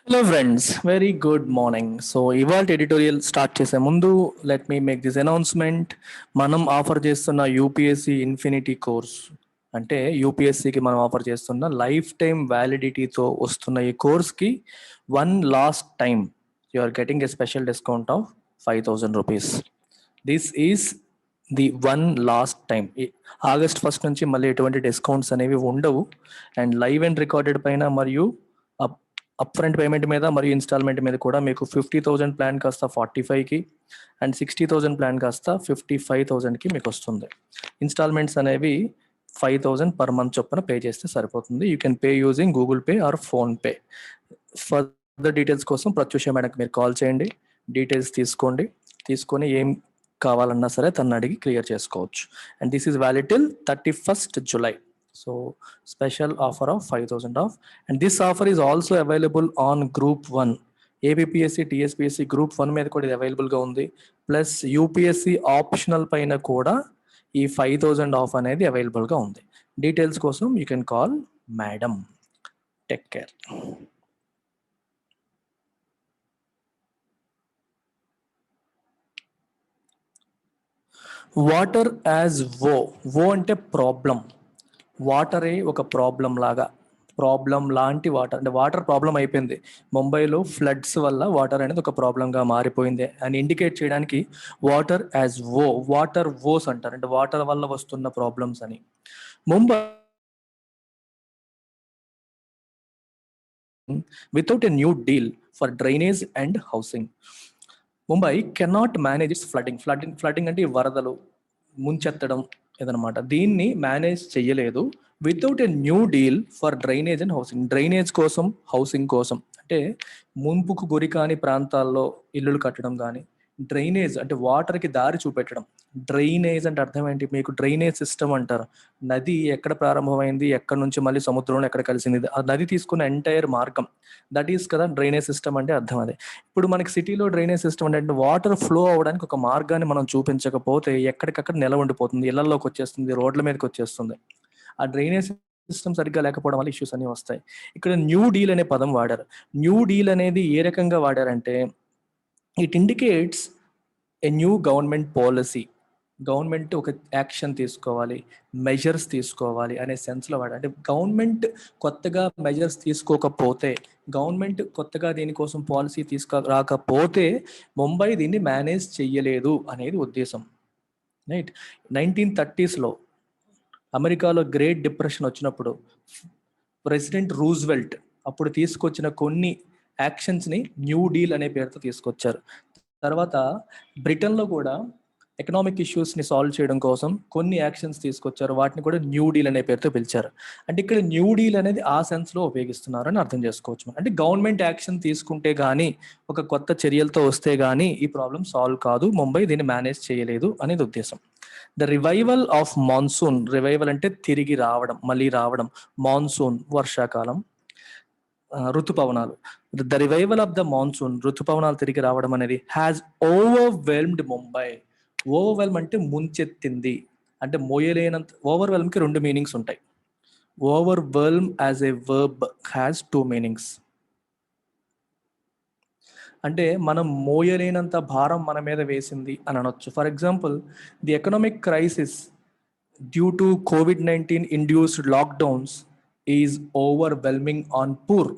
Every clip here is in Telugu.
Hello friends, very good morning. So ఇవాళ ఎడిటోరియల్ స్టార్ట్ చేసే ముందు let me make this announcement. మనం ఆఫర్ చేస్తున్న యూపీఎస్సి ఇన్ఫినిటీ కోర్స్ అంటే యూపీఎస్సికి మనం ఆఫర్ చేస్తున్న లైఫ్ టైం వ్యాలిడిటీతో వస్తున్న ఈ కోర్స్కి one last time you are getting a special discount of 5,000 rupees. This is the one last time. August 1 నుంచి మళ్ళీ ఎటువంటి డిస్కౌంట్స్ అనేవి ఉండవు. అండ్ లైవ్ అండ్ రికార్డెడ్ పైన మరియు అప్ ఫ్రంట్ పేమెంట్ మీద మరియు ఇన్స్టాల్మెంట్ మీద కూడా మీకు 50,000 ప్లాన్ కాస్త 45కి అండ్ 60,000 ప్లాన్ కాస్త 55,000కి మీకు వస్తుంది. ఇన్స్టాల్మెంట్స్ అనేవి 5,000 పర్ మంత్ చొప్పున పే చేస్తే సరిపోతుంది. You can pay using Google pay are PhonePe. Further details కోసం ప్రత్యూష మేడంకి మీరు కాల్ చేయండి, డీటెయిల్స్ తీసుకొని ఏం కావాలన్నా సరే తను అడిగి క్లియర్ చేసుకోవచ్చు. And this is valid till 31st July. So special offer of 5,000 off, and this offer is also available on Group 1. APPSC, TSPSC Group 1 మీద కూడా ఇది అవైలబుల్గా ఉంది. ప్లస్ యూపీఎస్సి ఆప్షనల్ పైన కూడా ఈ 5,000 ఆఫ్ అనేది అవైలబుల్గా ఉంది. డీటెయిల్స్ కోసం you can call madam. Take care. Water as ఓ అంటే ప్రాబ్లం. వాటరే ఒక ప్రాబ్లం లాంటి వాటర్ అంటే వాటర్ ప్రాబ్లం అయిపోయింది. ముంబైలో ఫ్లడ్స్ వల్ల వాటర్ అనేది ఒక ప్రాబ్లంగా మారిపోయింది అని ఇండికేట్ చేయడానికి వాటర్ యాజ్ వాటర్ ఓస్ అంటారు. అంటే వాటర్ వల్ల వస్తున్న ప్రాబ్లమ్స్ అని. Mumbai without a new deal for drainage and housing, Mumbai cannot manage it's flooding అంటే వరదలు, ముంచెత్తడం ఇదనమాట. దీన్ని మేనేజ్ చెయ్యలేదు without a new deal for drainage and housing. Drainage కోసం, హౌసింగ్ కోసం అంటే ముంపుకు గురి కాని ప్రాంతాల్లో ఇల్లులు కట్టడం కానీ, డ్రైనేజ్ అంటే వాటర్కి దారి చూపెట్టడం. డ్రైనేజ్ అంటే అర్థం ఏంటి? మీకు డ్రైనేజ్ సిస్టమ్ అంటారు. నది ఎక్కడ ప్రారంభమైంది, ఎక్కడ నుంచి మళ్ళీ సముద్రంలో ఎక్కడ కలిసింది, ఆ నది తీసుకున్న ఎంటైర్ మార్గం, దట్ ఈస్ కదా డ్రైనేజ్ సిస్టమ్ అంటే అర్థం. అదే ఇప్పుడు మనకి సిటీలో డ్రైనేజ్ సిస్టమ్ అంటే వాటర్ ఫ్లో అవ్వడానికి ఒక మార్గాన్ని మనం చూపించకపోతే ఎక్కడికక్కడ నిల ఉండిపోతుంది, ఇళ్లలోకి వచ్చేస్తుంది, రోడ్ల మీదకి వచ్చేస్తుంది. ఆ డ్రైనేజ్ సిస్టమ్ సరిగ్గా లేకపోవడం వల్ల ఇష్యూస్ అన్ని వస్తాయి. ఇక్కడ న్యూ డీల్ అనే పదం వాడారు. న్యూ డీల్ అనేది ఏ రకంగా వాడారంటే it indicates a new government policy. Government ఒక యాక్షన్ తీసుకోవాలి, మెజర్స్ తీసుకోవాలి అనే సెన్స్లో వాడారు. అంటే గవర్నమెంట్ కొత్తగా మెజర్స్ తీసుకోకపోతే, గవర్నమెంట్ కొత్తగా దీనికోసం పాలసీ తీసుకురాకపోతే ముంబై దీన్ని మేనేజ్ చెయ్యలేదు అనేది ఉద్దేశం. రైట్. 1930s అమెరికాలో గ్రేట్ డిప్రెషన్ వచ్చినప్పుడు ప్రెసిడెంట్ రూజ్వెల్ట్ అప్పుడు తీసుకొచ్చిన కొన్ని యాక్షన్స్ని న్యూ డీల్ అనే పేరుతో తీసుకొచ్చారు. తర్వాత బ్రిటన్లో కూడా ఎకనామిక్ ఇష్యూస్ని సాల్వ్ చేయడం కోసం కొన్ని యాక్షన్స్ తీసుకొచ్చారు, వాటిని కూడా న్యూ డీల్ అనే పేరుతో పిలిచారు. అంటే ఇక్కడ న్యూ డీల్ అనేది ఆ సెన్స్లో ఉపయోగిస్తున్నారు అని అర్థం చేసుకోవచ్చు. అంటే గవర్నమెంట్ యాక్షన్ తీసుకుంటే కానీ, ఒక కొత్త చర్యలతో వస్తే కానీ ఈ ప్రాబ్లం సాల్వ్ కాదు, ముంబై దీన్ని మేనేజ్ చేయలేదు అనేది ఉద్దేశం. The revival of monsoon, revival అంటే తిరిగి రావడం, మళ్ళీ రావడం. మాన్సూన్ వర్షాకాలం, ఋతుపవనాలు. The revival of the monsoon, ఋతుపవనాలు తిరిగి రావడం అనేది హ్యాస్ ఓవర్వెల్మ్డ్ ముంబై. ఓవర్వెల్మ్ అంటే ముంచెత్తింది, అంటే మోయలేనంత. ఓవర్వెల్మ్కి రెండు మీనింగ్స్ ఉంటాయి. Overwhelm as a verb has 2 meanings. అంటే మనం మోయలేనంత భారం మన మీద వేసింది అని అనొచ్చు. For example, the economic crisis due to COVID-19 induced lockdowns is overwhelming on poor.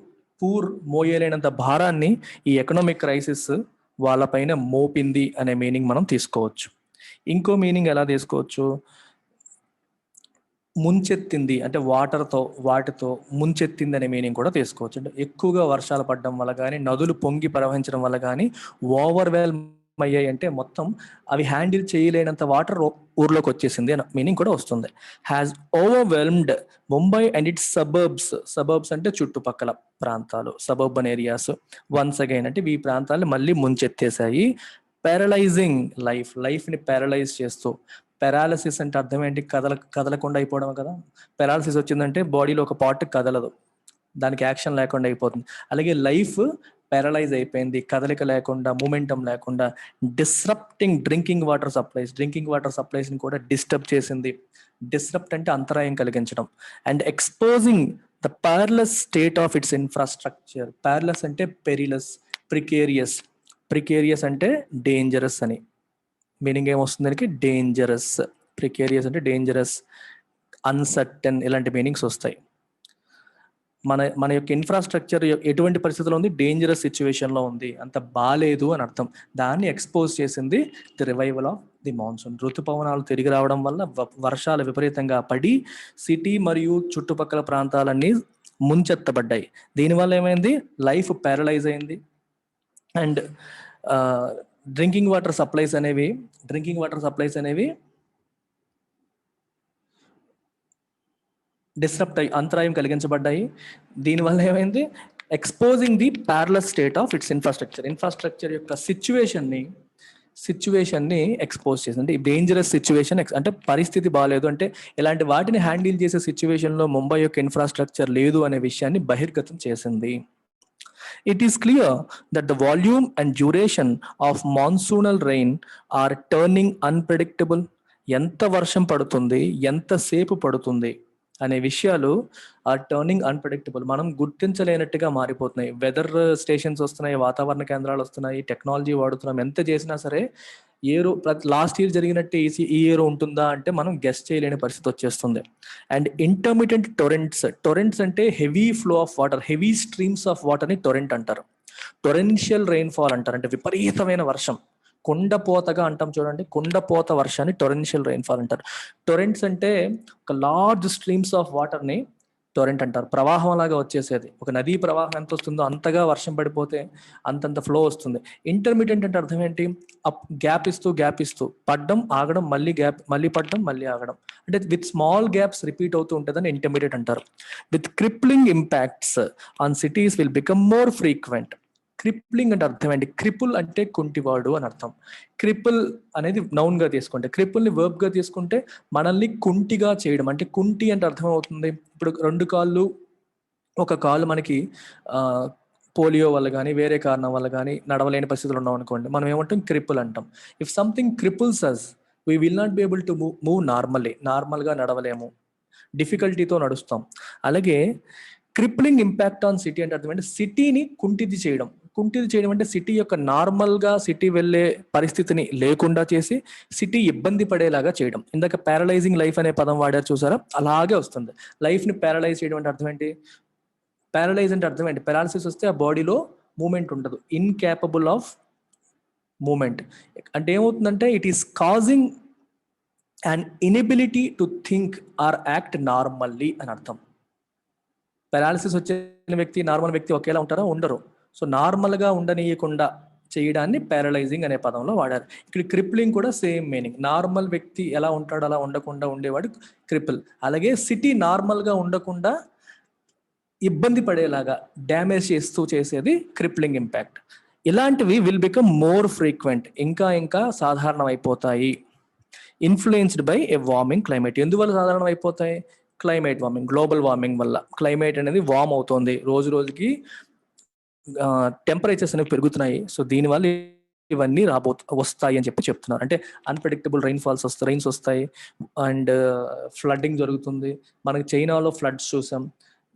మోయలేనంత భారాన్ని ఈ ఎకనామిక్ క్రైసిస్ వాళ్ళపైన మోపింది అనే మీనింగ్ మనం తీసుకోవచ్చు. ఇంకో మీనింగ్ ఎలా తీసుకోవచ్చు? ముంచెత్తింది అంటే వాటితో ముంచెత్తింది అనే మీనింగ్ కూడా తీసుకోవచ్చు. అంటే ఎక్కువగా వర్షాలు పడడం వల్ల కానీ, నదులు పొంగి ప్రవహించడం వల్ల కానీ ఓవర్వెల్మ్ అయ్యాయి, అంటే మొత్తం అవి హ్యాండిల్ చేయలేనంత వాటర్ ఊర్లోకి వచ్చేసింది అనే మీనింగ్ కూడా వస్తుంది. Has overwhelmed Mumbai and it's suburbs అంటే చుట్టుపక్కల ప్రాంతాలు, సబర్బన్ ఏరియాస్. వన్స్ అగైన్ అంటే ఈ ప్రాంతాలను మళ్ళీ ముంచెత్తేసాయి. పారలైజింగ్ లైఫ్ని పారలైజ్ చేస్తూ. పెరాలసిస్ అంటే అర్థం ఏంటి? కదలకుండా అయిపోవడం కదా. పెరాలసిస్ వచ్చిందంటే బాడీలో ఒక పార్ట్ కదలదు, దానికి యాక్షన్ లేకుండా అయిపోతుంది. అలాగే లైఫ్ పారలైజ్ అయిపోయింది, కదలిక లేకుండా, మూమెంటం లేకుండా. డిస్రప్టింగ్ డ్రింకింగ్ వాటర్ సప్లైస్ని కూడా డిస్టర్బ్ చేసింది. డిస్రప్ట్ అంటే అంతరాయం కలిగించడం. And exposing the perilous state of its infrastructure. Perilous అంటే పెరిలస్, ప్రికేరియస్. ప్రికేరియస్ అంటే డేంజరస్ అని మీనింగ్ ఏమొస్తుంది దానికి? డేంజరస్. ప్రికేరియస్ అంటే డేంజరస్, అన్సర్టన్, ఇలాంటి మీనింగ్స్ వస్తాయి. మన మన యొక్క ఇన్ఫ్రాస్ట్రక్చర్ ఎటువంటి పరిస్థితిలో ఉంది? డేంజరస్ సిచ్యువేషన్లో ఉంది, అంత బాలేదు అని అర్థం. దాన్ని ఎక్స్పోజ్ చేసింది the revival of the monsoon. ఋతుపవనాలు తిరిగి రావడం వల్ల వర్షాలు విపరీతంగా పడి సిటీ మరియు చుట్టుపక్కల ప్రాంతాలన్నీ ముంచెత్తబడ్డాయి. దీనివల్ల ఏమైంది? లైఫ్ ప్యారలైజ్ అయింది. అండ్ డ్రింకింగ్ వాటర్ సప్లైస్ అనేవి డిస్రప్ట్ అయ్యి అంతరాయం కలిగించబడ్డాయి. దీనివల్ల ఏమైంది? Exposing the perilous state of its infrastructure యొక్క సిచ్యువేషన్ని ఎక్స్పోజ్ చేసింది. డేంజరస్ సిచ్యువేషన్ అంటే పరిస్థితి బాగాలేదు అంటే ఇలాంటి వాటిని హ్యాండిల్ చేసే సిచ్యువేషన్లో ముంబై యొక్క ఇన్ఫ్రాస్ట్రక్చర్ లేదు అనే విషయాన్ని బహిర్గతం చేసింది. It is clear that the volume and duration of monsoonal rain are turning unpredictable. ఎంత వర్షం పడుతుంది, ఎంతసేపు పడుతుంది అనే విషయాలు ఆర్ టర్నింగ్ అన్ప్రెడిక్టబుల్. మనం గుర్తించలేనట్టుగా మారిపోతున్నాయి. వెదర్ స్టేషన్స్ వస్తున్నాయి, వాతావరణ కేంద్రాలు వస్తున్నాయి, టెక్నాలజీ వాడుతున్నాం. ఎంత చేసినా సరే లాస్ట్ ఇయర్ జరిగినట్టు ఈ ఇయర్ ఉంటుందా అంటే మనం గెస్ చేయలేని పరిస్థితి వచ్చేస్తుంది. అండ్ ఇంటర్మిటెంట్ టొరెంట్స్ అంటే heavy flow of water, heavy streams of వాటర్ని టొరెంట్ అంటారు. టొరెన్షియల్ రెయిన్ఫాల్ అంటారు, అంటే విపరీతమైన వర్షం. కుండపోతగా అంటాం చూడండి, కుండపోత వర్షాన్ని టొరెన్షియల్ రెయిన్ఫాల్ అంటారు. టొరెంట్స్ అంటే ఒక లార్జ్ స్ట్రీమ్స్ ఆఫ్ వాటర్ని టొరెంట్ అంటారు. ప్రవాహం లాగా వచ్చేసేది. ఒక నదీ ప్రవాహం ఎంత వస్తుందో అంతగా వర్షం పడిపోతే అంతంత ఫ్లో వస్తుంది. ఇంటర్మీడియట్ అంటే అర్థం ఏంటి? గ్యాప్ ఇస్తూ పడ్డం, ఆగడం, మళ్ళీ పడ్డం, మళ్ళీ ఆగడం. అంటే విత్ స్మాల్ గ్యాప్స్ రిపీట్ అవుతూ ఉంటుందని ఇంటర్మీడియట్ అంటారు. With crippling impacts on cities will become more frequent. Crippling అంటే అర్థం ఏంటి? క్రిపుల్ అంటే కుంటివాడు అని అర్థం. క్రిపుల్ అనేది నౌన్ గా తీసుకుంటే, క్రిపుల్ని వర్బ్ గా తీసుకుంటే మనల్ని కుంటిగా చేయడం. అంటే కుంటి అంటే అర్థం అవుతుంది, ఇప్పుడు 2 కాళ్ళు, ఒక కాలు మనకి పోలియో వల్ల కానీ వేరే కారణం వల్ల కానీ నడవలేని పరిస్థితులు ఉన్నాం అనుకోండి, మనం ఏమంటాం? క్రిపుల్ అంటాం. If something cripples us, we will not be able to move నార్మల్గా నడవలేము, డిఫికల్టీతో నడుస్తాం. అలాగే క్రిప్లింగ్ ఇంపాక్ట్ ఆన్ సిటీ అంటే అర్థం అంటే సిటీని కుంటిది చేయడం అంటే సిటీ యొక్క నార్మల్గా సిటీ వెళ్ళే పరిస్థితిని లేకుండా చేసి సిటీ ఇబ్బంది పడేలాగా చేయడం. ఇందాక ప్యారలైజింగ్ లైఫ్ అనే పదం వాడారు చూసారా, అలాగే వస్తుంది. లైఫ్ని ప్యారలైజ్ చేయడం అంటే అర్థం ఏంటి? ప్యారలైజ్ అంటే అర్థం ఏంటి? పారాలిసిస్ వస్తే ఆ బాడీలో మూమెంట్ ఉండదు, ఇన్కేపబుల్ ఆఫ్ మూమెంట్. అంటే ఏమవుతుందంటే it is causing an inability to think or act normally అని అర్థం. పారాలిసిస్ వచ్చిన వ్యక్తి, నార్మల్ వ్యక్తి ఒకేలా ఉంటారా? ఉండరు. సో నార్మల్గా ఉండనీయకుండా చేయడాన్ని ప్యారలైజింగ్ అనే పదంలో వాడారు. ఇక్కడ క్రిప్లింగ్ కూడా సేమ్ మీనింగ్. నార్మల్ వ్యక్తి ఎలా ఉంటాడో అలా ఉండకుండా ఉండేవాడు క్రిపుల్. అలాగే సిటీ నార్మల్గా ఉండకుండా ఇబ్బంది పడేలాగా డ్యామేజ్ చేస్తూ చేసేది క్రిప్లింగ్ ఇంపాక్ట్. ఇలాంటివి విల్ బికమ్ మోర్ ఫ్రీక్వెంట్, ఇంకా సాధారణం అయిపోతాయి. Influenced by A warming climate. ఎందువల్ల సాధారణం అయిపోతాయి? క్లైమేట్ వార్మింగ్, గ్లోబల్ వార్మింగ్ వల్ల. క్లైమేట్ అనేది వార్మ్ అవుతుంది, రోజుకి టెంపరేచర్స్ అనేవి పెరుగుతున్నాయి. సో దీనివల్ల ఇవన్నీ వస్తాయి అని చెప్తున్నారు. అంటే అన్ప్రెడిక్టబుల్ రైన్స్ వస్తాయి అండ్ ఫ్లడ్డింగ్ జరుగుతుంది. మనకి చైనాలో ఫ్లడ్స్ చూసాం.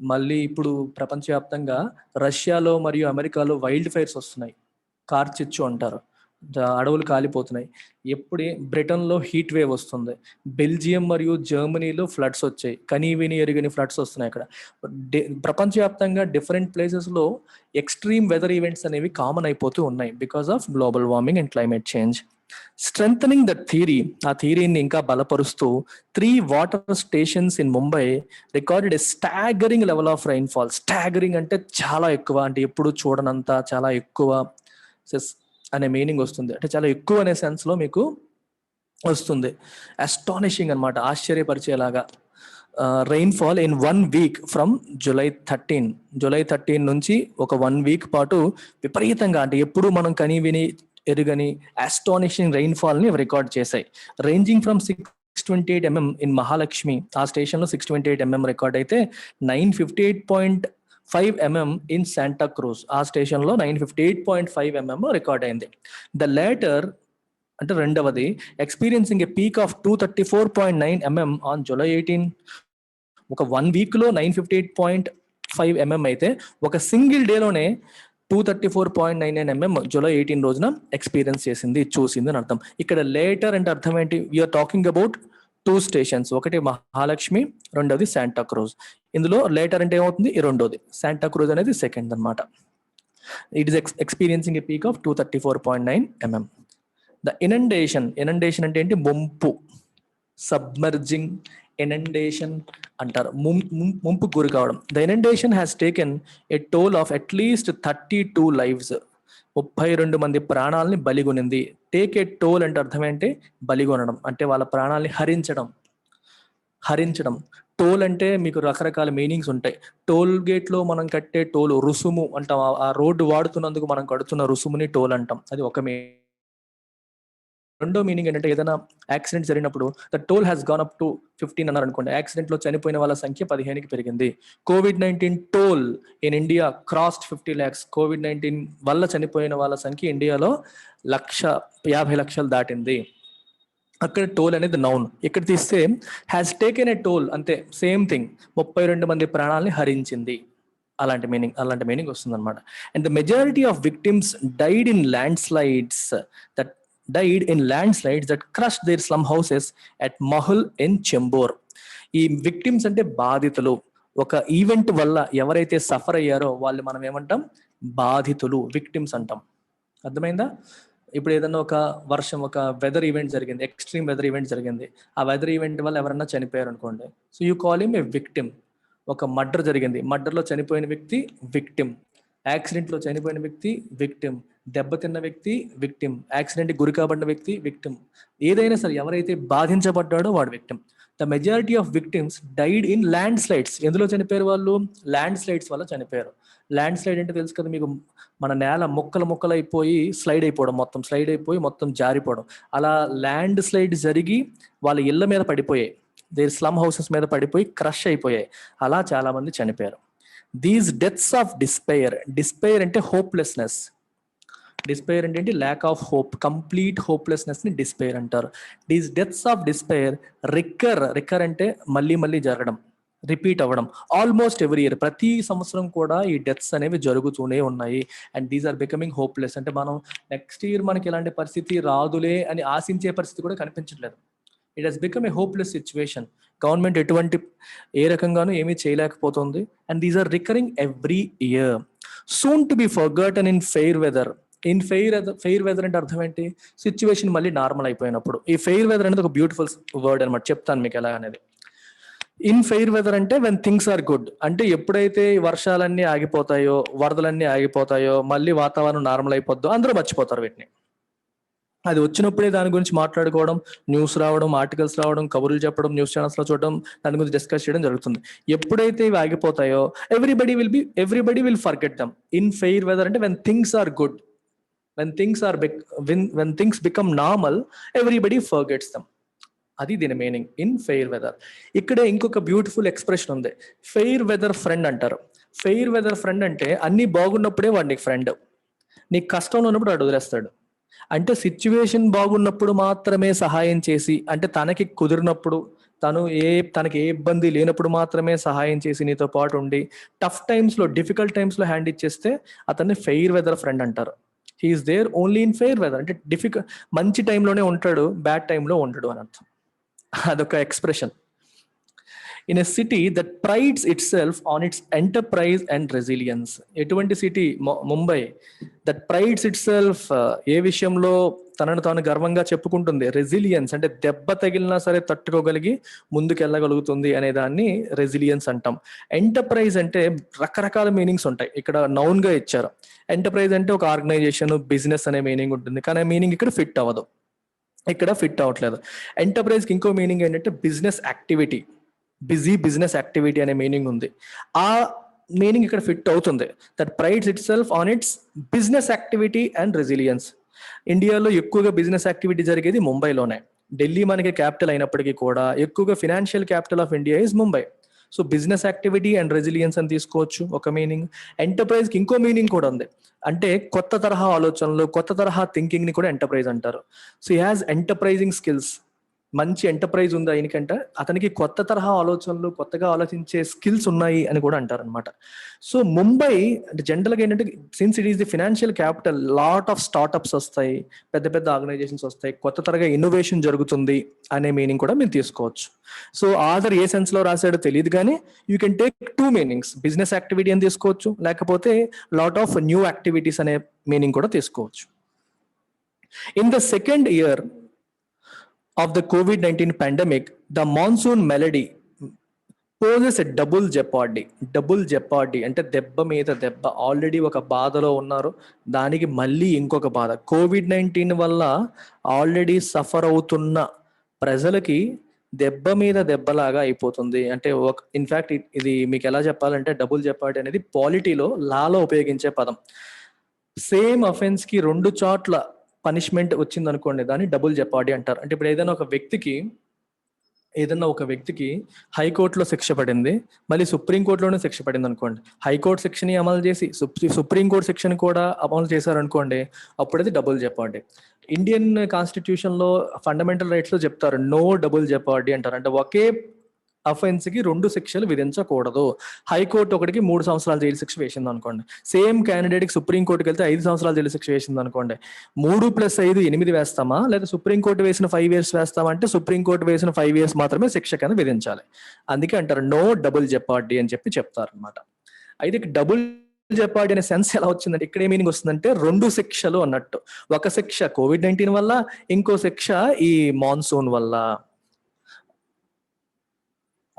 మళ్ళీ ఇప్పుడు ప్రపంచవ్యాప్తంగా రష్యాలో మరియు అమెరికాలో వైల్డ్ ఫైర్స్ వస్తున్నాయి, కార్చిచ్చు అంటారు, అడవులు కాలిపోతున్నాయి. బ్రిటన్లో హీట్ వేవ్ వస్తుంది. బెల్జియం మరియు జర్మనీలో ఫ్లడ్స్ వచ్చాయి, కనీవిని ఎరుగని ఫ్లడ్స్ వస్తున్నాయి. అక్కడ ప్రపంచవ్యాప్తంగా డిఫరెంట్ ప్లేసెస్లో ఎక్స్ట్రీమ్ వెదర్ ఈవెంట్స్ అనేవి కామన్ అయిపోతూ ఉన్నాయి because of global warming and climate change. Strengthening that theory, ఆ థియరీని ఇంకా బలపరుస్తూ 3 water stations in Mumbai recorded a staggering level of rainfall. Staggering అంటే చాలా ఎక్కువ, అంటే ఎప్పుడు చూడనంత చాలా ఎక్కువ అనే మీనింగ్ వస్తుంది. అంటే చాలా ఎక్కువ అనే సెన్స్లో మీకు వస్తుంది. అస్టానిషింగ్ అనమాట, ఆశ్చర్యపరిచేలాగా. Rainfall in 1 week from July 13 నుంచి ఒక 1 వీక్ పాటు విపరీతంగా, అంటే ఎప్పుడు మనం కని విని ఎరుగని అస్టానిషింగ్ రెయిన్ఫాల్ని రికార్డ్ చేశాయి. Ranging from 628 mm in Mahalakshmi, ఆ స్టేషన్లో 628 mm రికార్డ్ అయితే 958.5 mm ఇన్ శాంటా క్రూజ్, ఆ స్టేషన్లో 958.5 mm రికార్డ్ అయింది. ద లేటర్ అంటే రెండవది experiencing a peak of 234.9 mm on July 18. ఒక 1 వీక్లో 958.5 mm అయితే ఒక సింగిల్ డేలోనే 234.99 mm జూలై 18 రోజున ఎక్స్పీరియన్స్ చేసింది, చూసింది అని అర్థం. ఇక్కడ లేటర్ అంటే అర్థం ఏంటి? వీఆర్ టాకింగ్ అబౌట్ 2 స్టేషన్స్, ఒకటి మహాలక్ష్మి, రెండోది శాంటా క్రూజ్. ఇందులో లేటర్ అంటే ఏమవుతుంది? ఈ రెండోది. శాంటా క్రూజ్ అనేది సెకండ్ అనమాట. It is experiencing a peak of 234.9 mm. The inundation అంటే ఏంటి? ముంపు, సబ్మర్జింగ్ inundation అంటారు, ముంపు గురి కావడం. The inundation has taken a toll of at least 32 lives. 32 మంది ప్రాణాలని బలిగొనింది. టేక్ ఏ టోల్ అంటే అర్థం ఏంటి? బలిగొనడం అంటే వాళ్ళ ప్రాణాలని హరించడం. టోల్ అంటే మీకు రకరకాల మీనింగ్స్ ఉంటాయి. టోల్ గేట్ లో మనం కట్టే టోల్, రుసుము అంటాం. ఆ రోడ్డు వాడుతున్నందుకు మనం కడుతున్న రుసుముని టోల్ అంటాం. అది ఒక మీనింగ్. రెండో మీనింగ్ ఏంటంటే ఏదైనా యాక్సిడెంట్ జరిగినప్పుడు the toll has gone up to 15 అన్నారు అనుకోండి, యాక్సిడెంట్ లో చనిపోయిన వాళ్ళ సంఖ్య 15కి పెరిగింది. COVID-19 toll in India crossed 50 lakhs. COVID-19 వల్ల చనిపోయిన వాళ్ళ సంఖ్య ఇండియాలో 1,50,00,000 దాటింది. అక్కడ టోల్ అనేది నౌన్. ఇక్కడ తీస్తే హ్యాస్ టేకెన్ ఏ టోల్, అంతే, సేమ్ థింగ్, 32 మంది ప్రాణాలని హరించింది. అలాంటి మీనింగ్ వస్తుంది అనమాట. And the majority of victims died in land slides that crushed their slum houses at Mahul in Chembur. ఈ విక్టిమ్స్ అంటే బాధితులు. ఒక ఈవెంట్ వల్ల ఎవరైతే సఫర్ అయ్యారో వాళ్ళు మనం ఏమంటాం? బాధితులు, విక్టిమ్స్ అంటాం. అర్థమైందా? ఇప్పుడు ఏదన్నా ఒక వర్షం, ఒక వెదర్ ఈవెంట్ జరిగింది, ఎక్స్ట్రీమ్ వెదర్ ఈవెంట్ జరిగింది, ఆ వెదర్ ఈవెంట్ వల్ల ఎవరన్నా చనిపోయారు అనుకోండి, so you call him a victim. ఒక మర్డర్ జరిగింది, మర్డర్లో చనిపోయిన వ్యక్తి విక్టిమ్. యాక్సిడెంట్లో చనిపోయిన వ్యక్తి విక్టిమ్. దెబ్బతిన్న వ్యక్తి విక్టిమ్. యాక్సిడెంట్కి గురి కాబడిన వ్యక్తి విక్టిమ్. ఏదైనా సరే ఎవరైతే బాధించబడ్డాడో వాడు victim. The majority of victims died in land slides. ఎందులో చనిపోయారు వాళ్ళు? ల్యాండ్ స్లైడ్స్ వల్ల చనిపోయారు. ల్యాండ్ స్లైడ్ అంటే తెలుసు కదా మీకు, మన నేల ముక్కలు అయిపోయి స్లైడ్ అయిపోయి మొత్తం జారిపోవడం. అలా ల్యాండ్ స్లైడ్ జరిగి వాళ్ళ ఇళ్ళ మీద పడిపోయాయి, దేర్ స్లమ్ హౌసెస్ మీద పడిపోయి క్రష్ అయిపోయాయి. అలా చాలా మంది చనిపోయారు. దీస్ డెత్స్ ఆఫ్ డిస్పైర్ అంటే హోప్లెస్నెస్. డిస్పైర్ అంటే ఏంటి? Lack of hope, complete hopelessness ని డిస్పైర్ అంటారు. దీస్ డెత్స్ ఆఫ్ డిస్పైర్ రికర్ అంటే మళ్ళీ జరగడం, రిపీట్ అవ్వడం. ఆల్మోస్ట్ ఎవ్రీ ఇయర్, ప్రతి సంవత్సరం కూడా ఈ డెత్స్ అనేవి జరుగుతూనే ఉన్నాయి. And these are becoming hopeless. అంటే మనం నెక్స్ట్ ఇయర్ మనకి ఇలాంటి పరిస్థితి రాదులే అని ఆశించే పరిస్థితి కూడా కనిపించట్లేదు. It has become a hopeless situation. Government ఏ రకంగానూ ఏమీ చేయలేకపోతుంది. And these are recurring every year. Soon to be forgotten in fair weather. Fair weather అంటే అర్థం ఏంటి? సిచ్యువేషన్ మళ్ళీ నార్మల్ అయిపోయినప్పుడు. ఈ ఫెయిర్ వెదర్ అనేది ఒక బ్యూటిఫుల్ వర్డ్ అనమాట, చెప్తాను మీకు ఎలా అనేది. ఇన్ ఫెయిర్ వెదర్ అంటే వెన్ థింగ్స్ ఆర్ గుడ్, అంటే ఎప్పుడైతే వర్షాలన్నీ ఆగిపోతాయో, వరదలన్నీ ఆగిపోతాయో, మళ్ళీ వాతావరణం నార్మల్ అయిపోద్దో అందరూ మర్చిపోతారు వీటిని. అది వచ్చినప్పుడే దాని గురించి మాట్లాడుకోవడం, న్యూస్ రావడం, ఆర్టికల్స్ రావడం, కబుర్లు చెప్పడం, న్యూస్ ఛానల్స్ లో చూడడం, దాని గురించి డిస్కస్ చేయడం జరుగుతుంది. ఎప్పుడైతే ఇవి ఆగిపోతాయో everybody will forget them. In fair weather అంటే when things are good, when things become normal, everybody forgets them. అది దీని మీనింగ్, ఇన్ ఫెయిర్ వెదర్. ఇక్కడే ఇంకొక బ్యూటిఫుల్ ఎక్స్ప్రెషన్ ఉంది, ఫెయిర్ వెదర్ ఫ్రెండ్ అంటారు. ఫెయిర్ వెదర్ ఫ్రెండ్ అంటే అన్ని బాగున్నప్పుడే వాడు నీకు ఫ్రెండ్, నీకు కష్టంలో ఉన్నప్పుడు వాడు వదిలేస్తాడు. అంటే సిచ్యువేషన్ బాగున్నప్పుడు మాత్రమే సహాయం చేసి, అంటే తనకి కుదిరినప్పుడు, తనకి ఏ ఇబ్బంది లేనప్పుడు మాత్రమే సహాయం చేసి నీతో పాటు ఉండి, టఫ్ టైమ్స్లో, డిఫికల్ట్ టైమ్స్లో హ్యాండ్ ఇచ్చేస్తే అతన్ని ఫెయిర్ వెదర్ ఫ్రెండ్ అంటారు. He is there only in fair weather, అంటే మంచి టైంలోనే ఉంటాడు, బ్యాడ్ టైంలో ఉండడు అని అర్థం. అదొక expression. In a city that prides itself on its enterprise and resilience. ఎటువంటి city? Mumbai. That prides itself, ఏ విషయంలో తనను తాను గర్వంగా చెప్పుకుంటుంది? రెసిలియన్స్ అంటే దెబ్బ తగిలినా సరే తట్టుకోగలిగి ముందుకెళ్ళగలుగుతుంది అనే దాన్ని రెసిలియన్స్ అంటాం. ఎంటర్ప్రైజ్ అంటే రకరకాల మీనింగ్స్ ఉంటాయి, ఇక్కడ నౌన్ గా ఇచ్చారు. ఎంటర్ప్రైజ్ అంటే ఒక ఆర్గనైజేషన్, బిజినెస్ అనే మీనింగ్ ఉంటుంది, కానీ ఆ మీనింగ్ ఇక్కడ ఫిట్ అవ్వదు, ఇక్కడ ఫిట్ అవ్వట్లేదు. ఎంటర్ప్రైజ్కి ఇంకో మీనింగ్ ఏంటంటే బిజినెస్ యాక్టివిటీ, బిజినెస్ యాక్టివిటీ అనే మీనింగ్ ఉంది. ఆ మీనింగ్ ఇక్కడ ఫిట్ అవుతుంది. That prides itself on its business activity and resilience. ఇండియాలో ఎక్కువగా బిజినెస్ యాక్టివిటీ జరిగేది ముంబైలోనే. ఢిల్లీ మనకి క్యాపిటల్ అయినప్పటికీ కూడా ఎక్కువగా financial capital of India is Mumbai. So business activity and resilience అని తీసుకోవచ్చు ఒక మీనింగ్. ఎంటర్ప్రైజ్కి ఇంకో మీనింగ్ కూడా ఉంది, అంటే కొత్త తరహా ఆలోచనలు, కొత్త తరహా థింకింగ్ ని కూడా ఎంటర్ప్రైజ్ అంటారు. So he has enterprising skills, మంచి ఎంటర్ప్రైజ్ ఉంది ఆయనకంటే, అతనికి కొత్త తరహా ఆలోచనలు, కొత్తగా ఆలోచించే స్కిల్స్ ఉన్నాయి అని కూడా అంటారనమాట. సో ముంబై అంటే జనరల్గా ఏంటంటే, since it is the financial capital, lot of startups వస్తాయి, పెద్ద పెద్ద ఆర్గనైజేషన్స్ వస్తాయి, కొత్త తరగా ఇన్నోవేషన్ జరుగుతుంది అనే మీనింగ్ కూడా మీరు తీసుకోవచ్చు. సో ఆథర్ ఏ సెన్స్ లో రాశాడో తెలియదు, కానీ you can take two meanings, business activity అని తీసుకోవచ్చు, లేకపోతే లాట్ ఆఫ్ న్యూ యాక్టివిటీస్ అనే మీనింగ్ కూడా తీసుకోవచ్చు. In the second year of the COVID-19 pandemic, the monsoon melody poses a double jeopardy. Double jeopardy అంటే దెబ్బ మీద దెబ్బ. ఆల్రెడీ ఒక బాధలో ఉన్నారు, దానికి మళ్ళీ ఇంకొక బాధ. COVID-19 వల్ల ఆల్రెడీ సఫర్ అవుతున్న ప్రజలకి దెబ్బ మీద దెబ్బలాగా అయిపోతుంది. అంటే ఒక ఇన్ఫ్యాక్ట్ ఇది మీకు ఎలా చెప్పాలంటే, డబుల్ జెపార్డీ అనేది పాలిటీలో, లాలో ఉపయోగించే పదం. సేమ్ అఫెన్స్ కి రెండు చోట్ల పనిష్మెంట్ వచ్చింది అనుకోండి, దాన్ని డబుల్ జెపార్డీ అంటారు. అంటే ఇప్పుడు ఏదైనా ఒక వ్యక్తికి హైకోర్టులో శిక్ష పడింది, మళ్ళీ సుప్రీంకోర్టులోనే శిక్ష పడింది అనుకోండి. హైకోర్టు శిక్షని అమలు చేసి సుప్రీంకోర్టు శిక్షని కూడా అమలు చేశారనుకోండి, అప్పుడైతే డబుల్ జెపార్డీ. ఇండియన్ కాన్స్టిట్యూషన్ లో ఫండమెంటల్ రైట్స్ లో చెప్తారు, నో డబుల్ జెపార్డీ అంటారు. అంటే ఒకే అఫెన్స్ కి రెండు శిక్షలు విధించకూడదు. హైకోర్టు ఒకటికి 3 సంవత్సరాల జైలు శిక్ష వేసింది అనుకోండి, సేమ్ క్యాండిడేట్ కి సుప్రీంకోర్టుకి వెళ్తే 5 సంవత్సరాల జైలు శిక్ష వేసింది అనుకోండి. 3+5 8 వేస్తామా, లేదా సుప్రీంకోర్టు వేసిన 5 years వేస్తామా అంటే, సుప్రీంకోర్టు వేసిన 5 years మాత్రమే శిక్ష కింద విధించాలి. అందుకే అంటారు నో డబుల్ జెపార్డీ అని చెప్తారు అనమాట. అయితే డబుల్ జెపార్డీ అనే సెన్స్ ఎలా వచ్చిందంటే, ఇక్కడ ఏ మీనింగ్ వస్తుందంటే, రెండు శిక్షలు అన్నట్టు. ఒక శిక్ష COVID-19 వల్ల, ఇంకో శిక్ష ఈ మాన్సూన్ వల్ల.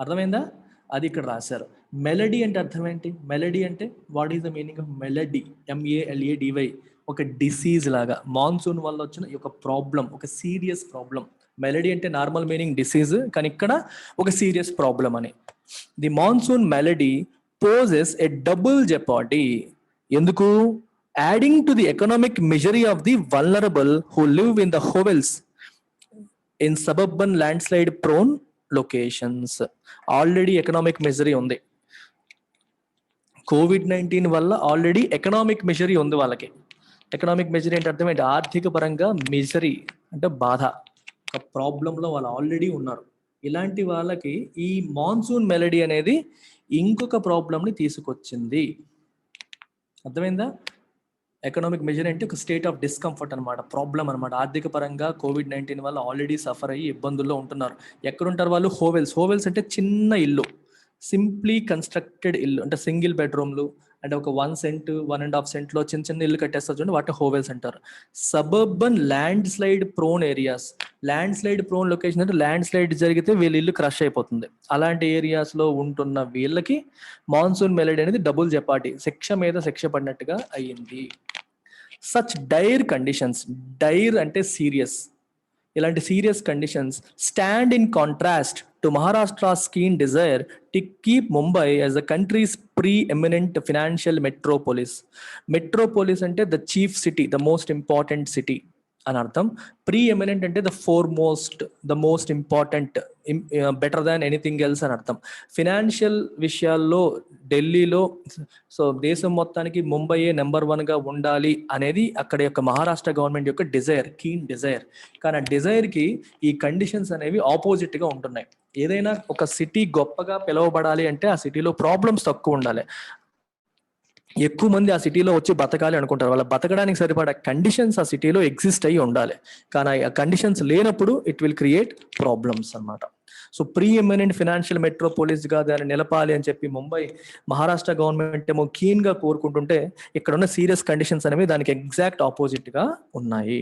అర్థమైందా? అది ఇక్కడ రాశారు. మెలడీ అంటే అర్థం ఏంటి? మెలడీ అంటే what is the meaning of malady? MEALADY. ఒక డిసీజ్ లాగా, మాన్సూన్ వల్ల వచ్చిన ఒక ప్రాబ్లం, ఒక సీరియస్ ప్రాబ్లం. మెలడీ అంటే నార్మల్ మీనింగ్ డిసీజ్, కానీ ఇక్కడ ఒక సీరియస్ ప్రాబ్లం అని. The monsoon malady poses a double jeopardy. ఎందుకు? Adding to the economic misery of the vulnerable who live in the hovels in suburban landslide prone locations. Already economic misery ఉంది, COVID-19 వల్ల ఆల్రెడీ ఎకనామిక్ మిజరీ ఉంది వాళ్ళకి. ఎకనామిక్ మిజరీ అంటే అర్థం ఏంటి? ఆర్థిక పరంగా మిజరీ అంటే బాధ, ఒక ప్రాబ్లంలో వాళ్ళు ఆల్రెడీ ఉన్నారు. ఇలాంటి వాళ్ళకి ఈ మాన్సూన్ మెలడీ అనేది ఇంకొక ప్రాబ్లంని తీసుకొచ్చింది. అర్థమైందా? ఎకనామిక్ మెజర్ అంటే ఒక స్టేట్ ఆఫ్ డిస్కంఫర్ట్ అనమాట, ప్రాబ్లం అనమాట. ఆర్థిక పరంగా COVID-19 వల్ల ఆల్రెడీ సఫర్ అయ్యి ఇబ్బందుల్లో ఉంటున్నారు. ఎక్కడుంటారు వాళ్ళు? హోవెల్స్ అంటే చిన్న ఇల్లు, సింప్లీ కన్స్ట్రక్టెడ్ ఇల్లు, అంటే సింగిల్ బెడ్రూమ్లు, అంటే ఒక 1 cent 1.5 cent లో చిన్న చిన్న ఇల్లు కట్టేస్తారు చూడండి, వాటి హోవెల్స్ అంటారు. Suburban landslide prone areas. Land slide prone location అంటే ల్యాండ్ స్లైడ్ జరిగితే వీళ్ళ ఇల్లు క్రష్ అయిపోతుంది. అలాంటి ఏరియాస్ లో ఉంటున్న వీళ్ళకి మాన్సూన్ మెలడీ అనేది డబుల్ జెపార్డీ, శిక్ష మీద శిక్ష పడినట్టుగా అయ్యింది. సచ్ డైర్ కండిషన్స్, డైర్ అంటే సీరియస్, ఇలాంటి serious conditions stand in contrast to Maharashtra's keen desire to keep Mumbai as the country's pre-eminent financial metropolis. Metropolis అంటే the chief city, the most important city అని అర్థం. ప్రీ ఎమినెంట్ అంటే the foremost, the most important, better than anything else అని అర్థం. ఫినాన్షియల్ విషయాల్లో ఢిల్లీలో, సో దేశం మొత్తానికి ముంబైయే నెంబర్ 1 గా ఉండాలి అనేది అక్కడ యొక్క మహారాష్ట్ర గవర్నమెంట్ యొక్క డిజైర్, కీన్ డిజైర్. కానీ ఆ డిజైర్కి ఈ కండిషన్స్ అనేవి ఆపోజిట్ గా ఉంటున్నాయి. ఏదైనా ఒక సిటీ గొప్పగా పిలువబడాలి అంటే ఆ సిటీలో ప్రాబ్లమ్స్ తక్కువ ఉండాలి, ఎక్కువ మంది ఆ సిటీలో వచ్చి బతకాలి అనుకుంటారు. వాళ్ళ బతకడానికి సరిపడా కండిషన్స్ ఆ సిటీలో ఎగ్జిస్ట్ అయ్యి ఉండాలి. కానీ ఆ కండిషన్స్ లేనప్పుడు ఇట్ విల్ క్రియేట్ ప్రాబ్లమ్స్ అన్నమాట. So pre eminent financial Metropolis గా దాన్ని నిలపాలి అని చెప్పి ముంబై మహారాష్ట్ర గవర్నమెంట్ ఏమో కీన్ గా కోరుకుంటుంటే, ఇక్కడ ఉన్న సీరియస్ కండిషన్స్ అనేవి దానికి ఎగ్జాక్ట్ ఆపోజిట్ గా ఉన్నాయి.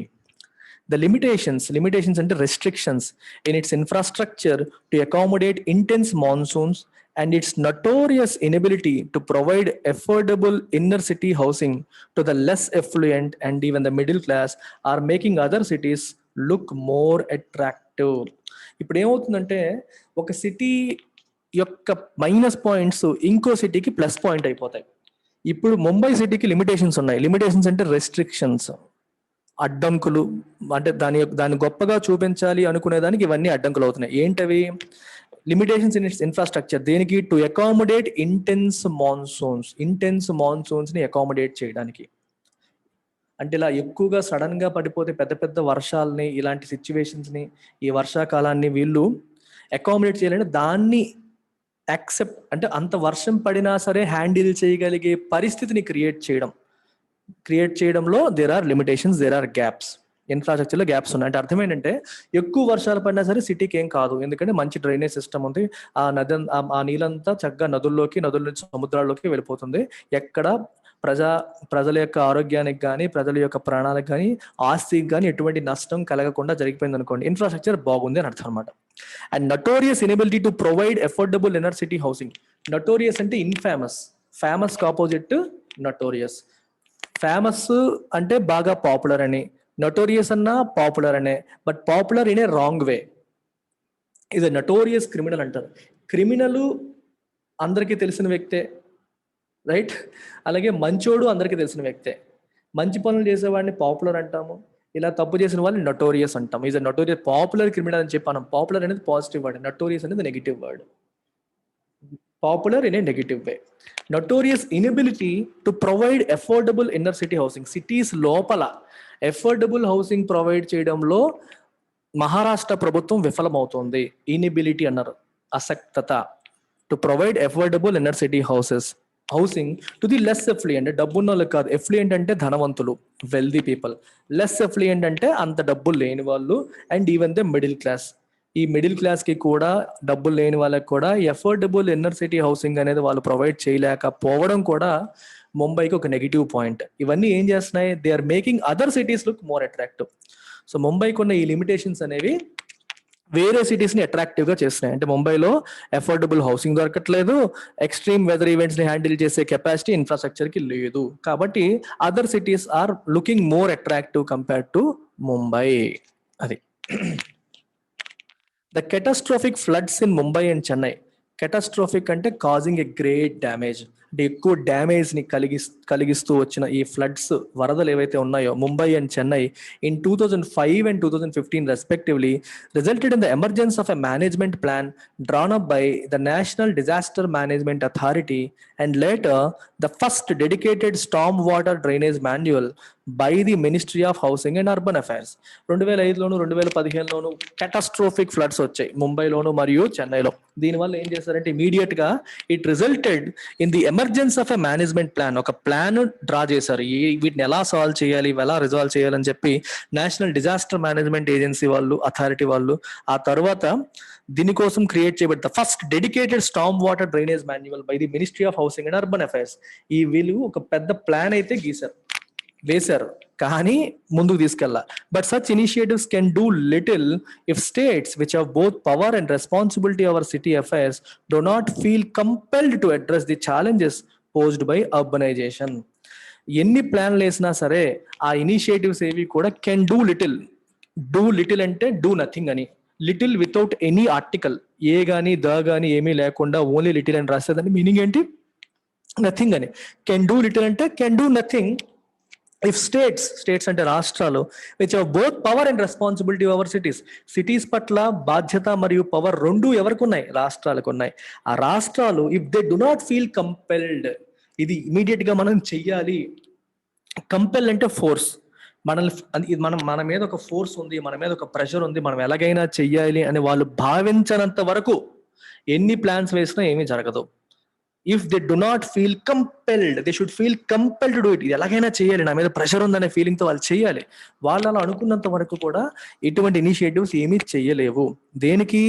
The limitations అంటే restrictions in its infrastructure to accommodate intense monsoons and its notorious inability to provide affordable inner city housing to the less affluent and even the middle class are making other cities look more attractive. ఇప్పుడు ఏమవుతుందంటే, ఒక సిటీ యొక్క మైనస్ పాయింట్స్ ఇంకో సిటీకి ప్లస్ పాయింట్ అయిపోతాయి. ఇప్పుడు ముంబై సిటీకి లిమిటేషన్స్ ఉన్నాయి. లిమిటేషన్స్ అంటే రెస్ట్రిక్షన్స్, అడ్డంకులు. అంటే దాన్ని గొప్పగా చూపించాలి అనుకునేదానికి ఇవన్నీ అడ్డంకులు అవుతున్నాయి. ఏంటవి? Limitations in it's infrastructure. దేనికి? టు అకామిడేట్ ఇంటెన్స్ మాన్సూన్స్ ని అకామిడేట్ చేయడానికి. అంటే ఇలా ఎక్కువగా సడన్గా పడిపోతే పెద్ద పెద్ద వర్షాలని, ఇలాంటి సిచ్యువేషన్స్ని, ఈ వర్షాకాలాన్ని వీళ్ళు అకామిడేట్ చేయాలంటే దాన్ని యాక్సెప్ట్, అంటే అంత వర్షం పడినా సరే హ్యాండిల్ చేయగలిగే పరిస్థితిని క్రియేట్ చేయడంలో there are limitations, there are gaps. ఇన్ఫ్రాస్ట్రక్చర్లో గ్యాప్స్ ఉన్నాయి. అంటే అర్థం ఏంటంటే ఎక్కువ వర్షాలు పడినా సరే సిటీకి ఏం కాదు, ఎందుకంటే మంచి డ్రైనేజ్ సిస్టమ్ ఉంది. ఆ నీళ్ళంతా చక్కగా నదుల నుంచి సముద్రాల్లోకి వెళ్ళిపోతుంది. ఎక్కడ ప్రజల యొక్క ఆరోగ్యానికి కానీ, ప్రజల యొక్క ప్రాణాలకు కానీ, ఆస్తికి కానీ ఎటువంటి నష్టం కలగకుండా జరిగిపోయింది అనుకోండి, ఇన్ఫ్రాస్ట్రక్చర్ బాగుంది అని అర్థం అనమాట. And notorious inability to provide affordable inner city housing. Notorious అంటే infamous, famous opposite notorious. Famous అంటే బాగా పాపులర్ అని, నటోరియస్ అన్నా పాపులర్ అనే, but popular in a wrong way. ఇది నటోరియస్ క్రిమినల్ అంటారు. క్రిమినల్ అందరికీ తెలిసిన వ్యక్తే, రైట్? అలాగే మంచోడు అందరికీ తెలిసిన వ్యక్తే. మంచి పనులు చేసేవాడిని పాపులర్ అంటాము, ఇలా తప్పు చేసిన వాళ్ళని నటోరియస్ అంటాం. Is a notorious popular criminal అని చెప్పి మనం. పాపులర్ అనేది పాజిటివ్ వర్డ్, నటోరియస్ అనేది negative word. Popular in a negative way. Notorious inability to provide affordable inner city housing. Cities లోపల అఫోర్డబుల్ హౌసింగ్ ప్రొవైడ్ చేయడంలో మహారాష్ట్ర ప్రభుత్వం విఫలమవుతుంది. ఇనిబిలిటీ అన్నారు, అసక్తత. To provide affordable inner city housing to the less affluent. డబ్బున్న వాళ్ళకి కాదు, ఎఫ్లుయెంట్ అంటే ధనవంతులు, వెల్దీ పీపుల్. లెస్ ఎఫ్లుయెంట్ అంటే అంత డబ్బులు లేని వాళ్ళు, and even the middle class. ఈ మిడిల్ క్లాస్ కి కూడా, డబ్బులు లేని వాళ్ళకి కూడా ఎఫోర్డబుల్ ఇన్నర్ సిటీ హౌసింగ్ అనేది వాళ్ళు ప్రొవైడ్ చేయలేకపోవడం కూడా ముంబైకి ఒక నెగిటివ్ పాయింట్. ఇవన్నీ ఏం చేస్తున్నాయి? They are making other cities look more attractive. So ముంబైకి ఉన్న ఈ లిమిటేషన్స్ అనేవి వేరే సిటీస్ ని అట్రాక్టివ్ గా చేస్తున్నాయి. అంటే ముంబైలో అఫోర్డబుల్ హౌసింగ్ దొరకట్లేదు, ఎక్స్ట్రీమ్ వెదర్ ఈవెంట్స్ ని హ్యాండిల్ చేసే కెపాసిటీ ఇన్ఫ్రాస్ట్రక్చర్ కి లేదు. కాబట్టి other cities are looking more attractive compared to Mumbai. అది the catastrophic floods in Mumbai and Chennai. Catastrophic అంటే కాజింగ్ ఎ గ్రేట్ డ్యామేజ్, అంటే ఎక్కువ డ్యామేజ్ ని కలిగిస్తూ వచ్చిన ఈ ఫ్లడ్స్, వరదలు ఏవైతే ఉన్నాయో Mumbai and Chennai in 2005 and 2015 respectively resulted in the emergence of a management plan drawn up by the National Disaster Management Authority and later the first dedicated storm water drainage manual by the Ministry of Housing and Urban Affairs. 2005లోను 2015లోను catastrophic floods వచ్చాయి ముంబైలోను మరియు చెన్నైలో. దీనివల్ల ఏం చేస్తారంటే ఇమీడియట్ గా it resulted in the emergence of a management plan. ఒక ప్లాన్ డ్రా చేశారు, వీటిని ఎలా సాల్వ్ చేయాలి, ఎలా రిజాల్వ్ చేయాలని చెప్పి నేషనల్ డిజాస్టర్ మేనేజ్మెంట్ ఏజెన్సీ వాళ్ళు, అథారిటీ వాళ్ళు. ఆ తర్వాత దీనికోసం క్రియేట్ చేయబడ్డ first dedicated Storm water drainage manual by the ministry of housing and urban affairs. ఈ వీళ్ళు ఒక పెద్ద ప్లాన్ అయితే వేశారు, కానీ ముందుకు తీసుకెళ్ళాలి. But such initiatives can do little if states which have both power and responsibility over city affairs do not feel compelled to address the challenges posed by urbanization. ఎన్ని ప్లాన్లు వేసినా సరే ఆ ఇనిషియేటివ్స్ ఏవి కూడా కెన్ డూ లిటిల్ అంటే డూ నథింగ్ అని. Little without any article, a గాని ద గాని ఏమీ లేకుండా ఓన్లీ లిటిల్ అని రాసేదాన్ని మీనింగ్ ఏంటి? నథింగ్ అని. కెన్ డూ లిటిల్ అంటే can do nothing if states అంటే రాష్ట్రాలు which have both power and responsibility over cities పట్ల బాధ్యత మరియు పవర్ రెండు ఎవరికి ఉన్నాయి? రాష్ట్రాలకు ఉన్నాయి. ఆ రాష్ట్రాలు if they do not feel compelled, ఇది ఇమీడియట్ గా మనం చెయ్యాలి. కంపెల్ అంటే ఫోర్స్, మన మీద ఒక ఫోర్స్ ఉంది, మన మీద ఒక ప్రెషర్ ఉంది, మనం ఎలాగైనా చెయ్యాలి అని వాళ్ళు భావించనంత వరకు ఎన్ని ప్లాన్స్ వేసినా ఏమీ జరగదు. If they do not feel compelled, they should feel compelled to do it. ఇది ఎలాగైనా చేయాలి, నా మీద ప్రెషర్ ఉందనే ఫీలింగ్ తో వాళ్ళు చేయాలి. వాళ్ళు అలా అనుకున్నంత వరకు కూడా ఎటువంటి ఇనిషియేటివ్స్ ఏమీ చేయలేవు. దేనికి?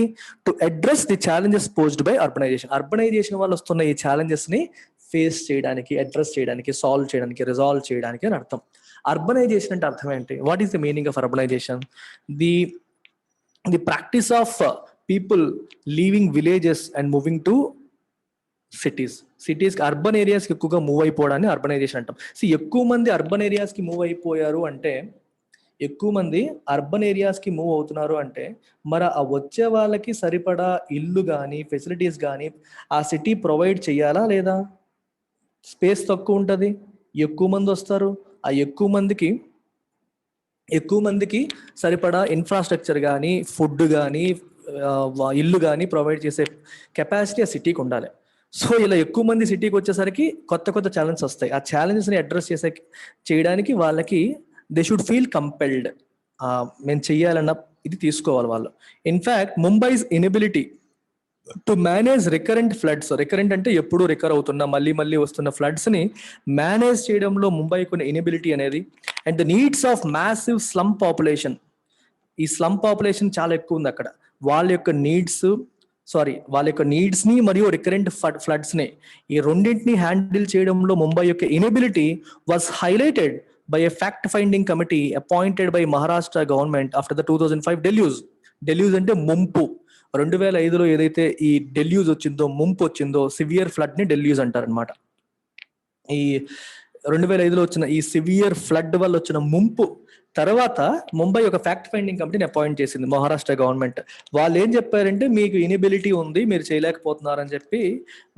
To address the challenges posed by urbanization వాళ్ళు వస్తున్న ఈ ఛాలెంజెస్ ని ఫేస్ చేయడానికి, అడ్రస్ చేయడానికి, సాల్వ్ చేయడానికి, రిజాల్వ్ చేయడానికి అని అర్థం. అర్బనైజేషన్ అంటే అర్థం ఏంటి? What is the meaning of urbanisation? The practice of people leaving villages and moving to cities urban ఏరియాస్కి ఎక్కువగా మూవ్ అయిపోవడాన్ని అర్బనైజేషన్ అంటాం. ఎక్కువ మంది అర్బన్ ఏరియాస్కి మూవ్ అయిపోయారు అంటే, ఎక్కువ మంది అర్బన్ ఏరియాస్కి మూవ్ అవుతున్నారు అంటే, మరి ఆ వచ్చే వాళ్ళకి సరిపడా ఇల్లు కానీ, ఫెసిలిటీస్ కానీ ఆ సిటీ ప్రొవైడ్ చేయాలా లేదా? స్పేస్ తక్కువ ఉంటుంది, ఎక్కువ మంది వస్తారు. ఆ ఎక్కువ మందికి సరిపడా ఇన్ఫ్రాస్ట్రక్చర్ కానీ, ఫుడ్ కానీ, ఇల్లు కానీ ప్రొవైడ్ చేసే కెపాసిటీ ఆ సిటీకి ఉండాలి. సో ఇలా ఎక్కువ మంది సిటీకి వచ్చేసరికి కొత్త కొత్త ఛాలెంజెస్ వస్తాయి. ఆ ఛాలెంజెస్ని అడ్రస్ చేయడానికి వాళ్ళకి దే షుడ్ ఫీల్ కంపెల్డ్, మేము చెయ్యాలన్న ఇది తీసుకోవాలి వాళ్ళు. In fact Mumbai's inability to manage recurrent floods, recurrent అంటే ఎప్పుడు రికర్ అవుతున్న మళ్ళీ మళ్ళీ వస్తున్న ఫ్లడ్స్ని మేనేజ్ చేయడంలో ముంబైకి ఉన్న ఇనబిలిటీ అనేది, and the needs of massive slum population, ఈ స్లమ్ పాపులేషన్ చాలా ఎక్కువ ఉంది అక్కడ, వాళ్ళ యొక్క నీడ్స్ని మరియు రికరెంట్ ఫ్లడ్స్ని, ఈ రెండింటిని హ్యాండిల్ చేయడంలో ముంబై యొక్క inability was highlighted by a fact finding committee appointed by Maharashtra government after the 2005 deluge అంటే ముంపు. 2005లో ఏదైతే ఈ డెల్యూజ్ వచ్చిందో, ముంపు వచ్చిందో, సివియర్ ఫ్లడ్ ని డెల్యూజ్ అంటారనమాట. ఈ 2005లో వచ్చిన ఈ సివియర్ ఫ్లడ్ వల్ల వచ్చిన ముంపు తర్వాత ముంబై ఒక ఫ్యాక్ట్ ఫైండింగ్ కమిటీని అపాయింట్ చేసింది మహారాష్ట్ర గవర్నమెంట్. వాళ్ళు ఏం చెప్పారంటే మీకు ఇనిబిలిటీ ఉంది, మీరు చేయలేకపోతున్నారని చెప్పి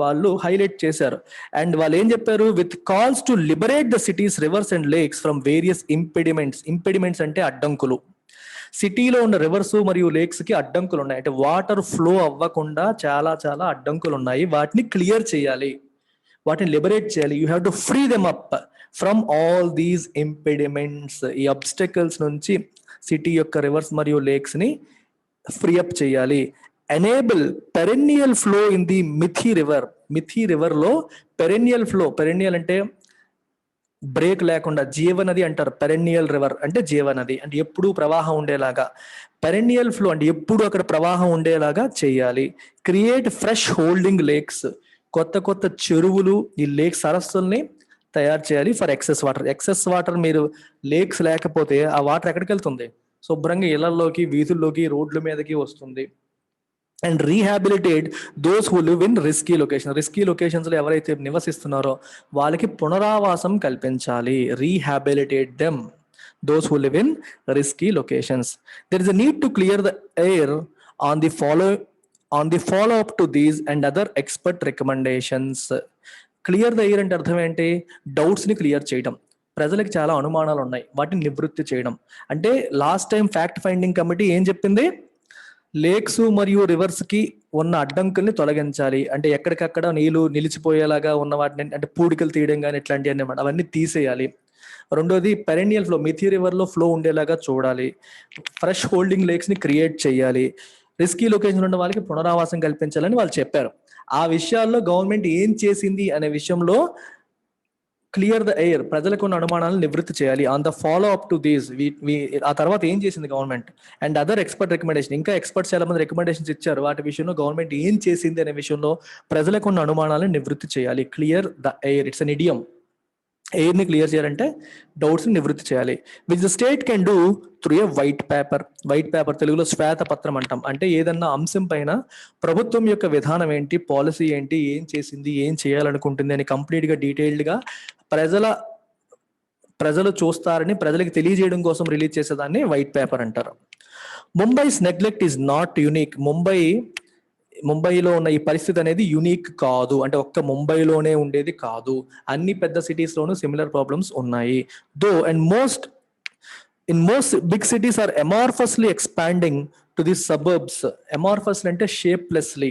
వాళ్ళు హైలైట్ చేశారు. అండ్ వాళ్ళు ఏం చెప్పారు, with calls to liberate the city's rivers and lakes from various impediments అంటే అడ్డంకులు. సిటీలో ఉన్న రివర్స్ మరియు లేక్స్ కి అడ్డంకులు ఉన్నాయి, అంటే వాటర్ ఫ్లో అవ్వకుండా చాలా చాలా అడ్డంకులు ఉన్నాయి, వాటిని క్లియర్ చేయాలి, వాటిని లిబరేట్ చేయాలి. You have to free them up from all these impediments. ఈ అబ్స్టకల్స్ నుంచి సిటీ యొక్క రివర్స్ మరియు లేక్స్ ని ఫ్రీ అప్ చేయాలి. Enable perennial flow in the Mithi river లో పెరెన్నియల్ ఫ్లో, పెరెన్నియల్ అంటే బ్రేక్ లేకుండా, జీవనది అంటారు. పెరెన్నియల్ రివర్ అంటే జీవనది, అంటే ఎప్పుడు ప్రవాహం ఉండేలాగా. పెరెన్నియల్ ఫ్లో అంటే ఎప్పుడు అక్కడ ప్రవాహం ఉండేలాగా చేయాలి. క్రియేట్ ఫ్రెష్ హోల్డింగ్ లేక్స్, కొత్త కొత్త చెరువులు, ఈ లేక్ సరస్సుల్ని తయారు చేయాలి. ఫర్ ఎక్సెస్ వాటర్ మీరు లేక్స్ లేకపోతే ఆ వాటర్ ఎక్కడికి వెళ్తుంది, శుభ్రంగా ఇళ్లలోకి, వీధుల్లోకి, రోడ్ల మీదకి వస్తుంది. And rehabilitate those who live in risky locations లో ఎవరైతే నివసిస్తున్నారో వాళ్ళకి పునరావాసం కల్పించాలి. Rehabilitate them those who live in risky locations. There is a need to clear the air on the follow up to these and other expert recommendations. Clear the air అంటే అర్థం ఏంటి, డౌట్స్ ని క్లియర్ చేయడం. ప్రజలకు చాలా అనుమానాలు ఉన్నాయి, వాటిని నివృత్తి చేయడం. అంటే last time fact finding committee ఏం చెప్పింది, లేక్స్ మరియు రివర్స్ కి ఉన్న అడ్డంకుల్ని తొలగించాలి, అంటే ఎక్కడికక్కడ నీళ్లు నిలిచిపోయేలాగా ఉన్న వాటిని, అంటే పూడికలు తీయడం కానీ ఇట్లాంటివి అన్నమాట, అవన్నీ తీసేయాలి. రెండోది పెరెన్నియల్ ఫ్లో, మిథి రివర్ లో ఫ్లో ఉండేలాగా చూడాలి. ఫ్రెష్ హోల్డింగ్ లేక్స్ ని క్రియేట్ చేయాలి. రిస్కీ లొకేషన్ ఉన్న వాళ్ళకి పునరావాసం కల్పించాలని వాళ్ళు చెప్పారు. ఆ విషయాల్లో గవర్నమెంట్ ఏం చేసింది అనే విషయంలో క్లియర్ ద ఎయిర్, ప్రజలకు ఉన్న అనుమానాలను నివృత్తి చేయాలి. On the follow up to these, ఆ తర్వాత ఏం చేసింది government, and other expert recommendation, ఇంకా ఎక్స్పర్ట్స్ చాలా మంది రికమెండేషన్స్ ఇచ్చారు, వాటి విషయంలో గవర్నమెంట్ ఏం చేసింది అనే విషయంలో ప్రజలకు ఉన్న అనుమానాలను నివృత్తి చేయాలి. Clear the air, it's an idiom. Air ని క్లియర్ చేయాలంటే డౌట్స్ ని నివృత్తి చేయాలి. Which the state can do through a white paper, తెలుగులో శ్వేతపత్రం అంటాం. అంటే ఏదన్నా అంశం పైన ప్రభుత్వం యొక్క విధానం ఏంటి, పాలసీ ఏంటి, ఏం చేసింది, ఏం చేయాలనుకుంటుంది అని కంప్లీట్ గా డీటెయిల్డ్ గా ప్రజలు చూస్తారని ప్రజలకు తెలియజేయడం కోసం రిలీజ్ చేసేదాన్ని వైట్ పేపర్ అంటారు. ముంబైస్ నెగ్లెక్ట్ ఈజ్ నాట్ యూనిక్. ముంబైలో ఉన్న ఈ పరిస్థితి అనేది యూనిక్ కాదు, అంటే ఒక్క ముంబైలోనే ఉండేది కాదు, అన్ని పెద్ద సిటీస్ లోనూ సిమిలర్ ప్రాబ్లమ్స్ ఉన్నాయి. Though and most big cities are amorphously expanding to the suburbs. Amorphously అంటే షేప్లెస్లీ,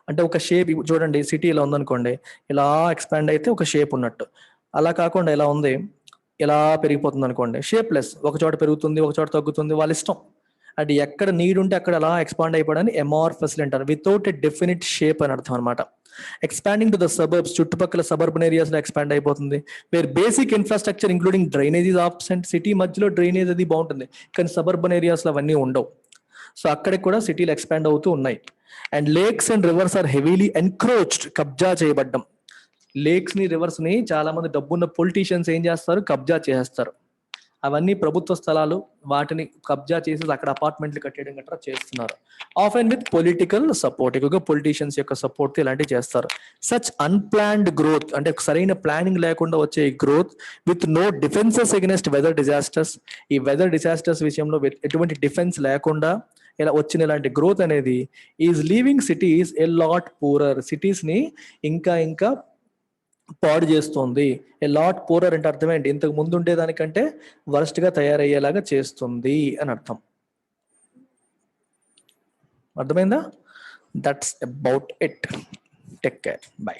అంటే ఒక షేప్ చూడండి, సిటీ ఇలా ఉందనుకోండి, ఇలా ఎక్స్పాండ్ అయితే ఒక షేప్ ఉన్నట్టు, అలా కాకుండా ఇలా ఉంది, ఇలా పెరిగిపోతుంది అనుకోండి, షేప్లెస్, ఒక చోట పెరుగుతుంది, ఒక చోట తగ్గుతుంది, వాళ్ళ ఇష్టం. అది ఎక్కడ నీడ్ ఉంటే అక్కడ అలా ఎక్స్పాండ్ అయిపోవడాన్ని అమార్ఫస్లీ అంటారు. వితౌట్ ఎ డెఫినిట్ షేప్ అని అర్థం అనమాట. ఎక్స్పాండింగ్ టు ద సబర్బ్స్, చుట్టుపక్కల సబర్బన్ ఏరియాస్ లో ఎక్స్పాండ్ అయిపోతుంది. Where basic infrastructure including drainage is absent. City మధ్యలో డ్రైనేజ్ అది బాగుంటుంది, కానీ సబర్బన్ ఏరియాస్ లో అవన్నీ ఉండవు. సో అక్కడికి కూడా సిటీలు ఎక్స్పాండ్ అవుతూ ఉన్నాయి. And lakes and rivers are heavily encroached, కబ్జా చేయబడ్డం. లేక్స్ ని, రివర్స్ ని చాలా మంది డబ్బున్న పొలిటీషియన్స్ ఏం చేస్తారు, కబ్జా చేస్తారు. అవన్నీ ప్రభుత్వ స్థలాలు, వాటిని కబ్జా చేసి అక్కడ అపార్ట్మెంట్లు కట్టేయడం గట్రా చేస్తున్నారు. ఆఫెన్ విత్ పొలిటికల్ సపోర్ట్, ఎక్కువగా పొలిటీషియన్స్ యొక్క సపోర్ట్ ఇలాంటివి చేస్తారు. సచ్ అన్ప్లాన్డ్ గ్రోత్, అంటే సరైన ప్లానింగ్ లేకుండా వచ్చే growth with no defences against weather disasters. ఈ వెదర్ డిజాస్టర్స్ విషయంలో ఎటువంటి డిఫెన్స్ లేకుండా ఇలా వచ్చిన ఇలాంటి గ్రోత్ అనేది is leaving cities a lot poorer. Cities ని ఇంకా ఇంకా పాడు చేస్తుంది. ఏ లాట్ పూరర్ అంటే అర్థం ఏంటి, ఇంతకు ముందు ఉండేదానికంటే వరస్ట్ గా తయారయ్యేలాగా చేస్తుంది అని అర్థం. అర్థమైందా? That's about it. Take care, by.